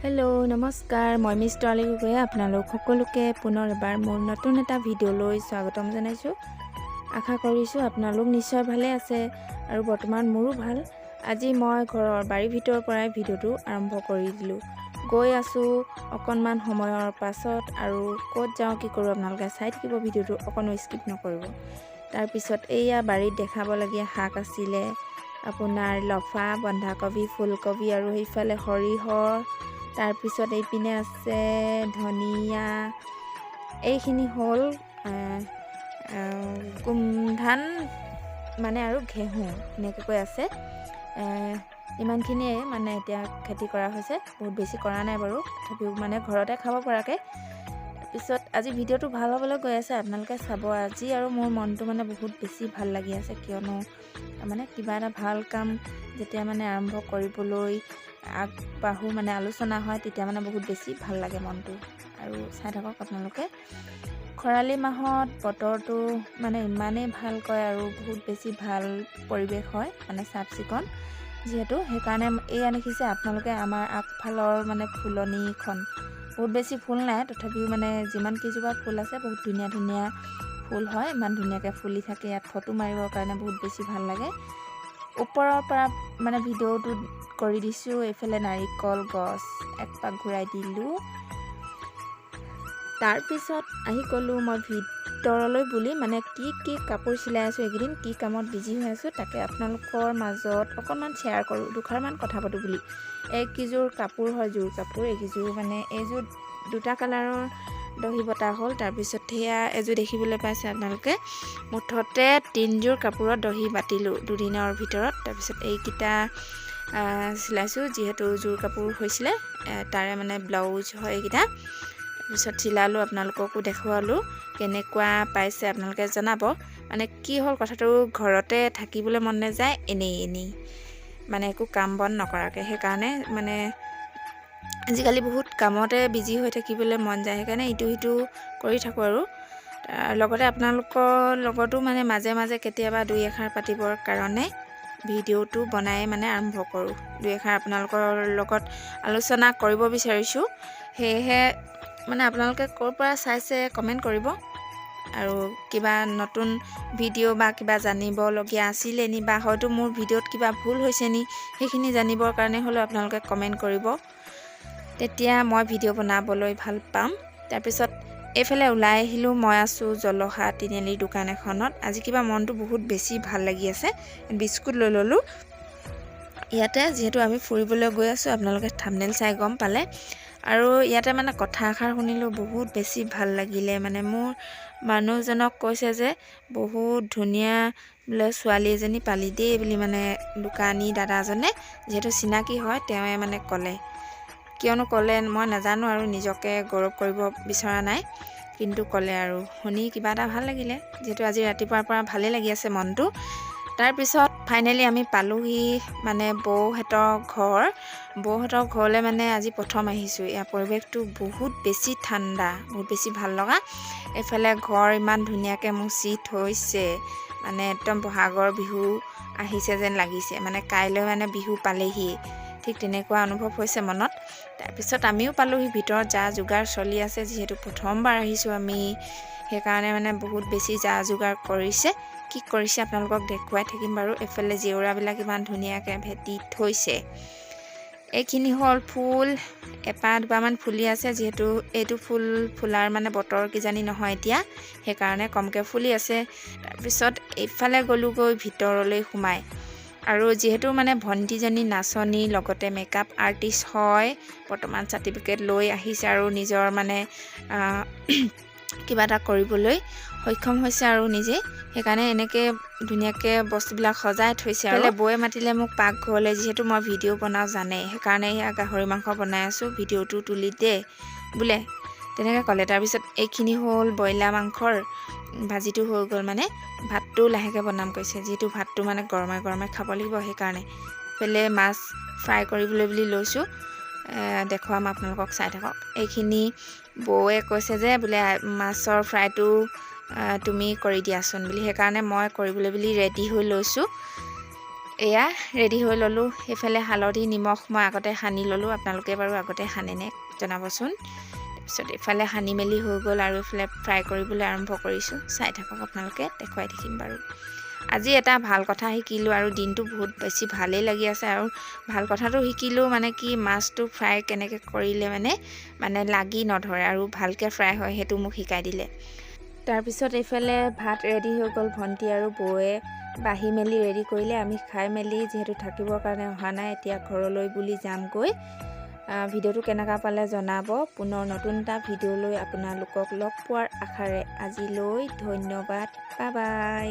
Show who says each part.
Speaker 1: Hello' নমস্কাৰ মই miss ছোৱালী গগৈয়ে আপোনালোক সকলোকে পুনৰ এবাৰ মোৰ নতুন এটা ভিডিঅ'লৈ স্বাগতম জনাইছোঁ। আশা কৰিছোঁ আপোনালোক নিশ্চয় ভালে আছে আৰু বৰ্তমান মোৰো ভাল। আজি মই ঘৰৰ বাৰীৰ ভিতৰৰ পৰাই ভিডিঅ'টো আৰম্ভ কৰি দিলোঁ। গৈ আছোঁ অকণমান সময়ৰ পাছত আৰু ক'ত যাওঁ কি কৰোঁ আপোনালোকে চাই থাকিব, ভিডিঅ'টো অকণো স্কিপ নকৰিব। তাৰপিছত এইয়া বাৰীত দেখাবলগীয়া শাক আছিলে আপোনাৰ লফা, বন্ধাকবি, ফুলকবি আৰু সেইফালে সৰিয়হ, তাৰপিছত এইপিনে আছে ধনিয়া। এইখিনি হ'ল গোমধান মানে আৰু ঘেঁহু এনেকৈ আছে। ইমানখিনিয়ে মানে এতিয়া খেতি কৰা হৈছে, বহুত বেছি কৰা নাই বাৰু, তথাপিও মানে ঘৰতে খাব পৰাকৈ। তাৰপিছত আজি ভিডিঅ'টো ভাল হ'বলৈ গৈ আছে, আপোনালোকে চাব। আজি আৰু মোৰ মনটো মানে বহুত বেছি ভাল লাগি আছে, কিয়নো মানে কিবা এটা ভাল কাম যেতিয়া মানে আৰম্ভ কৰিবলৈ আগবাঢ়ো, মানে আলোচনা হয়, তেতিয়া মানে বহুত বেছি ভাল লাগে মনটো। আৰু চাই থাকক আপোনালোকে। খৰালি মাহত বতৰটো মানে ইমানেই ভাল কয় আৰু বহুত বেছি ভাল পৰিৱেশ হয়, মানে চাফ চিকুণ যিহেতু। সেইকাৰণে এয়া দেখিছে আপোনালোকে আমাৰ আগফালৰ মানে ফুলনিখন, বহুত বেছি ফুল নাই, তথাপিও মানে যিমান কেইজোপা ফুল আছে বহুত ধুনীয়া ধুনীয়া ফুল হয়, ইমান ধুনীয়াকৈ ফুলি থাকে। ইয়াত ফটো মাৰিবৰ কাৰণে বহুত বেছি ভাল লাগে। ওপৰৰ পৰা মানে ভিডিঅ'টো কৰি দিছোঁ। এইফালে নাৰিকল গছ একপাক ঘূৰাই দিলোঁ। তাৰপিছত আহি গ'লোঁ মই ভিতৰলৈ বুলি, মানে কি কাপোৰ চিলাই আছোঁ এইকেইদিন, কি কামত বিজি হৈ আছোঁ, তাকে আপোনালোকৰ মাজত অকণমান শ্বেয়াৰ কৰোঁ, দুষাৰমান কথা পাতোঁ বুলি। এইকেইযোৰ কাপোৰ হয় জোৰ কাপোৰ, এইকেইযোৰ মানে এইযোৰ দুটা কালাৰৰ দহি বতা হ'ল। তাৰপিছত সেয়া এযোৰ দেখিবলৈ পাইছে আপোনালোকে। মুঠতে 3যোৰ কাপোৰত দহি বাতিলোঁ দুদিনৰ ভিতৰত। তাৰপিছত এইকেইটা চিলাইছোঁ, যিহেতু জোৰ কাপোৰ হৈছিলে, তাৰে মানে ব্লাউজ হয় এইকেইটা। তাৰপিছত চিলালোঁ, আপোনালোককো দেখুৱালোঁ, কেনেকুৱা পাইছে আপোনালোকে জনাব। মানে কি হ'ল কথাটো, ঘৰতে থাকিবলৈ মন নাযায়, এনেই মানে একো কাম বন নকৰাকৈ। সেইকাৰণে মানে আজিকালি বহুত কামতে বিজি হৈ থাকিবলৈ মন যায়, সেইকাৰণে ইটো সিটো কৰি থাকোঁ আৰু লগতে আপোনালোকৰ লগতো মানে মাজে মাজে কেতিয়াবা দুই এষাৰ পাতিবৰ কাৰণে ভিডিঅ'টো বনাই মানে আৰম্ভ কৰোঁ। দুই এষাৰ আপোনালোকৰ লগত আলোচনা কৰিব বিচাৰিছোঁ। সেয়েহে মানে আপোনালোকে ক'ৰ পৰা চাইছে কমেণ্ট কৰিব, আৰু কিবা নতুন ভিডিঅ' বা কিবা জানিবলগীয়া আছিলে নি, বা হয়তো মোৰ ভিডিঅ'ত কিবা ভুল হৈছে নি, সেইখিনি জানিবৰ কাৰণে হ'লেও আপোনালোকে কমেণ্ট কৰিব, তেতিয়া মই ভিডিঅ' বনাবলৈ ভাল পাম। তাৰপিছত এইফালে ওলাই আহিলোঁ, মই আছোঁ জলহা তিনিআলিৰ দোকান এখনত। আজি কিবা মনটো বহুত বেছি ভাল লাগি আছে, বিস্কুট লৈ ল'লোঁ ইয়াতে, যিহেতু আমি ফুৰিবলৈ গৈ আছোঁ, আপোনালোকে থাম্বনেইল চাই গম পালে। আৰু ইয়াতে মানে কথা এষাৰ শুনিলোঁ, বহুত বেছি ভাল লাগিলে। মানে মোৰ মানুহজনক কৈছে যে বহুত ধুনীয়া বোলে ছোৱালী এজনী পালি দেই বুলি, মানে দোকানী দাদাজনে, যিহেতু চিনাকি হয়, তেওঁৱে মানে ক'লে। কিয়নো ক'লে মই নাজানো, আৰু নিজকে গৌৰৱ কৰিব বিচৰা নাই, কিন্তু ক'লে আৰু শুনি কিবা এটা ভাল লাগিলে, যিহেতু আজি ৰাতিপুৱাৰ পৰা ভালেই লাগি আছে মনটো। তাৰপিছত ফাইনেলি আমি পালোহি মানে বৌহঁতৰ ঘৰলৈ মানে আজি প্ৰথম আহিছোঁ। ইয়াৰ পৰিৱেশটো বহুত বেছি ঠাণ্ডা, বহুত বেছি ভাল লগা। এইফালে ঘৰ ইমান ধুনীয়াকৈ মুচি থৈছে, মানে একদম বহাগৰ বিহু আহিছে যেন লাগিছে, মানে কাইলৈ মানে বিহু পালেহি, ঠিক তেনেকুৱা অনুভৱ হৈছে মনত। তাৰপিছত আমিও পালোহি, ভিতৰত যা যোগাৰ চলি আছে, যিহেতু প্ৰথমবাৰ আহিছোঁ আমি, সেইকাৰণে মানে বহুত বেছি যা যোগাৰ কৰিছে। কি কৰিছে আপোনালোকক দেখুৱাই থাকিম বাৰু। এইফালে জেওৰাবিলাক ইমান ধুনীয়াকৈ ভেটি থৈছে। এইখিনি হ'ল ফুল, এপাহ দুপাহমান ফুলি আছে, যিহেতু এইটো ফুল ফুলাৰ মানে বতৰ কিজানি নহয় এতিয়া, সেইকাৰণে কমকৈ ফুলি আছে। তাৰপিছত এইফালে গ'লোঁগৈ ভিতৰলৈ সোমাই, আৰু যিহেতু মানে ভণ্টিজনী নাচনী লগতে মেকআপ আৰ্টিষ্ট হয়, বৰ্তমান চাৰ্টিফিকেট লৈ আহিছে আৰু নিজৰ মানে কিবা এটা কৰিবলৈ সক্ষম হৈছে আৰু নিজে, সেইকাৰণে এনেকৈ ধুনীয়াকৈ বস্তুবিলাক সজাই থৈছে। আৰু বৌয়ে মাতিলে মোক পাকঘৰলৈ, যিহেতু মই ভিডিঅ' বনাওঁ জানে, সেইকাৰণে সেয়া গাহৰি মাংস বনাই আছোঁ, ভিডিঅ'টো তুলি দে বোলে, তেনেকৈ ক'লে। তাৰপিছত এইখিনি হ'ল ব্ৰইলাৰ মাংসৰ ভাজিটো হৈ গ'ল, মানে ভাতটো লাহেকৈ বনাম কৈছে, যিহেতু ভাতটো মানে গৰমে গৰমে খাব লাগিব, সেইকাৰণে। পেলে মাছ ফ্ৰাই কৰিবলৈ বুলি লৈছোঁ, দেখুৱাম আপোনালোকক, চাই থাকক। এইখিনি বৌয়ে কৈছে যে বোলে মাছৰ ফ্ৰাইটো তুমি কৰি দিয়াচোন বুলি, সেইকাৰণে মই কৰিবলৈ বুলি ৰেডি হৈ লৈছোঁ। এয়া ৰেডি হৈ ল'লোঁ। সেইফালে হালধি নিমখ মই আগতে সানি ল'লোঁ, আপোনালোকে বাৰু আগতে সানেনে জনাবচোন। তাৰপিছত এইফালে সানি মেলি হৈ গ'ল আৰু এইফালে ফ্ৰাই কৰিবলৈ আৰম্ভ কৰিছোঁ। চাই থাকক আপোনালোকে, দেখুৱাই থাকিম বাৰু। আজি এটা ভাল কথা শিকিলোঁ আৰু দিনটো বহুত বেছি ভালেই লাগি আছে। আৰু ভাল কথাটো শিকিলোঁ মানে কি, মাছটো ফ্ৰাই কেনেকৈ কৰিলে মানে লাগি নধৰে আৰু ভালকৈ ফ্ৰাই হয়, সেইটো মোক শিকাই দিলে। তাৰপিছত এইফালে ভাত ৰেডি হৈ গ'ল। ভণ্টি আৰু বৌয়ে বাঢ়ি মেলি ৰেডি কৰিলে। আমি খাই মেলি যিহেতু থাকিবৰ কাৰণে অহা নাই, এতিয়া ঘৰলৈ বুলি যামগৈ। ভিডিঅ'টো কেনেকুৱা পালে জনাব। পুনৰ নতুন এটা ভিডিঅ' লৈ আপোনালোকক লগ পোৱাৰ আশাৰে আজিলৈ ধন্যবাদ। Bye bye.